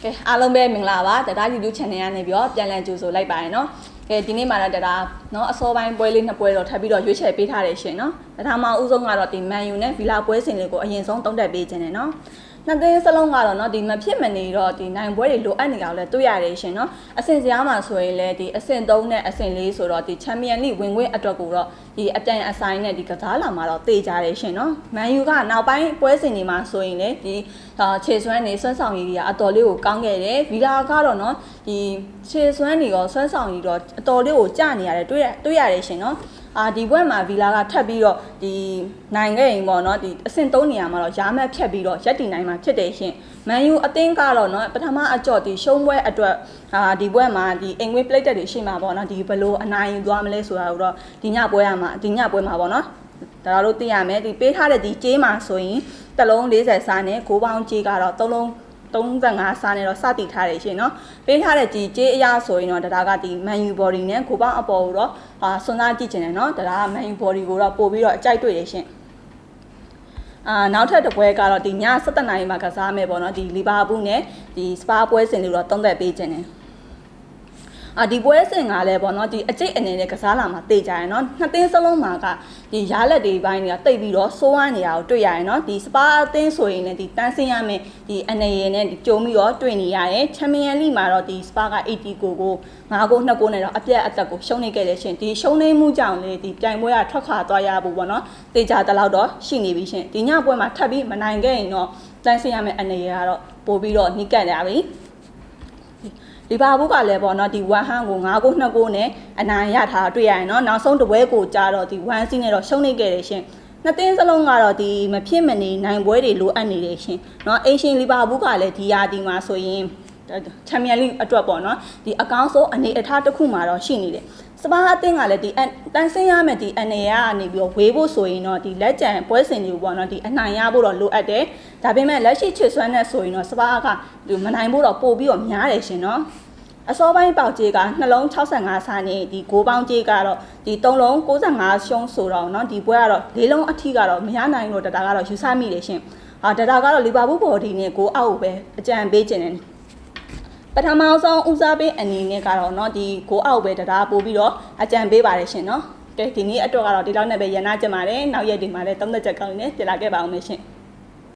ကဲအားလုံးပဲမင်္ဂလာပါတဒါ YouTube channel ကနေပြီးတော့ပြန်လည်ကြိုဆိုလိုက်ပါတယ်နော်ကဲဒီနေ့မှာတော့တဒါနော်အစောပိုင်းပွဲလေးနှစ်ပွဲတော့ထပ်ပြီးတော့ရွေးချယ်ပေးထားတယ်ရှင်နော်ပထမအဦးဆုံးကတော့ဒီ Man U နဲ့ Villa ပွဲစဉ်လေးကိုအရင်ဆုံးတုံးတက်ပေးခြင်းတယ်နော်နှစ်သင်းစလုံးကတော့နော်ဒီမဖြစ်မနေတော့ဒီနိုင်ပွဲတွေလိုအပ်နေကြတော့လဲတွေ့ရတယ်ရှင်နော်အဆင့်စရာမှာဆိုရင်လဲဒီအဆင့်3နဲ့အဆင့်4ဆိုတော့ဒီ Champion League ဝင်ခွင့်အတွက်ကိုတော့ဒီအတန်အဆိုင်နဲ့ဒီကစားလာမှာတော့တေးကြတယ်ရှင်နော် Man U ကနောက်ပိုင်းပွဲစဉ်တွေမှာဆိုရင်လေဒီခြေစွမ်းနေစွမ်းဆောင်ရည်တွေကအတော်လေးကိုကောင်းခဲ့တယ် Villa ကတော့နော်ဒီခြေစွမ်းတွေရောစွမ်းဆောင်ရည်တော့အတော်လေးကိုကျနေရတယ်တွေ့ရတယ်ရှင်နော်ဒီဘက်မှာ Villa ကထပ်ပြီးတော့ဒီနိုင်ခဲ့ရင်ပေါ့နော်ဒီအဆင့်3နေရာမှာတော့ရာမက်ဖြတ်ပြီးတော့ရက်တီနိုင်မှာဖြစ်တယ်ရှင် Man U အသင်းကတော့နော်ပထမအကြော့ဒီရှုံးပွဲအတွက်ဒီဘက်မှာဒီအင်္ဂလိပ်ပလိတ်တက်တွေရှိမှာပေါ့နော်ဒီဘလို့အနိုင်ယူသွားမလဲဆိုတာကိုတော့ဒီညပွဲမှာပေါ့နော်ဒါတို့သိရမယ်ဒီပေးထားတဲ့ဒီကြေးမှာဆိုရင်တစ်လုံး40စားနဲ့6ပေါင်းကြေးကတော့3လုံး35စားနဲ့တော့စတည်ထားတယ်ရှင်နော်ပေးထားတဲ့ဒီကြေးအရာဆိုရင်တော့ဒါကဒီ Man U body နဲ့6ပေါင်းအပေါ်ကိုတော့စွန်းစားကြည့်ချင်တယ်နော်ဒါက Man U body ကိုတော့ပို့ပြီးတော့အကြိုက်တွေ့ရရှင်နောက်ထပ်တစ်ပွဲကတော့ဒီည7:00 နာရီမှာကစားမယ်ပေါ့နော်ဒီလီဗာပူးနဲ့ဒီစပါပွဲစဉ်လေးတော့သုံးသက်ပေးခြင်းတယ်ဒီပွဲစဉ်ကလည်းပေါ့နော်ဒီအကျိတ်အနေနဲ့ကစားလာမှာတေးကြရယ်နော်နှစ်သင်းစလုံးမှာကဒီရလက်တွေပိုင်းတွေကတိတ်ပြီးတော့စိုးဝမ်းနေတာကိုတွေ့ရရယ်နော်ဒီစပါအသင်းဆိုရင်လည်းဒီတန်းစင်းရမယ်ဒီအနေရနဲ့ဒီကြုံပြီးတော့တွေ့နေရတယ်ချန်ပီယံလိမှာတော့ဒီစပါက80ကို9ကို2ကိုနဲ့တော့အပြတ်အသက်ကိုရှုံးနေခဲ့တယ်ရှင်ဒီရှုံးနေမှုကြောင့်လေဒီပြိုင်ပွဲကထွက်ခွာသွားရဖို့ပေါ့နော်တေးကြတဲ့လောက်တော့ရှိနေပြီရှင်ဒီညပွဲမှာထပ်ပြီးမနိုင်ခဲ့ရင်တော့တန်းစင်းရမယ်အနေရကတော့ပို့ပြီးတော့နှိကတ်ရပြီလီဗာပူးကလည်းပေါ့နော်ဒီ1ဟန်ကို9ကို2ကိုနဲ့အနိုင်ရထားတွေ့ရရင်နော်နောက်ဆုံးတစ်ပွဲကိုကြာတော့ဒီ1စီးနဲ့တော့ရှုံးနေခဲ့တယ်ရှင်နှစ်သင်းစလုံးကတော့ဒီမဖြစ်မနေနိုင်ပွဲတွေလိုအပ်နေတယ်ရှင်နော်အင်ရှင်လီဗာပူးကလည်းဒီရာဒီမှာဆိုရင်ချန်ပီယံလိအတွက်ပေါ့နော်ဒီအကောင့်ဆုံးအနေအထားတစ်ခုမှာတော့ရှိနေတယ်စပါအသင်းကလည်းဒီတန်းစင်းရမယ်ဒီအနေရကနေပြီးတော့ဝေးဖို့ဆိုရင်တော့ဒီလက်ကျန်ပွဲစဉ်တွေပေါ့နော်ဒီအနိုင်ရဖို့တော့လိုအပ်တယ်ဒါပေမဲ့လက်ရှိချစ်စွမ်းနဲ့ဆိုရင်တော့စပါကဒီမနိုင်ဖို့တော့ပို့ပြီးတော့များတယ်ရှင်နော်အစောပိုင်းပေါက်ကြေးကနှလုံး65စားနဲ့ဒီ6ပေါင်းကြေးကတော့ဒီ3လုံး95ရှုံးဆိုတော့เนาะဒီပွဲကတော့4လုံးအထိကတော့မရနိုင်လို့တတာကတော့ယူဆမိတယ်ရှင်တတာကတော့လီဗာပူးဘော်ဒီနဲ့6အောက်ကိုပဲအကြံပေးခြင်းတယ်ပထမဆုံးဦးစားပေးအနေနဲ့ကတော့เนาะဒီ6အောက်ပဲတတာပို့ပြီးတော့အကြံပေးပါတယ်ရှင်เนาะကဲဒီနေ့အတွက်ကတော့ဒီလောက်နဲ့ပဲရန်နာကြပါတယ်နောက်ရက်ဒီမှာလည်း30ချက်ကောင်းနေပြန်လာခဲ့ပါအောင်ရှင်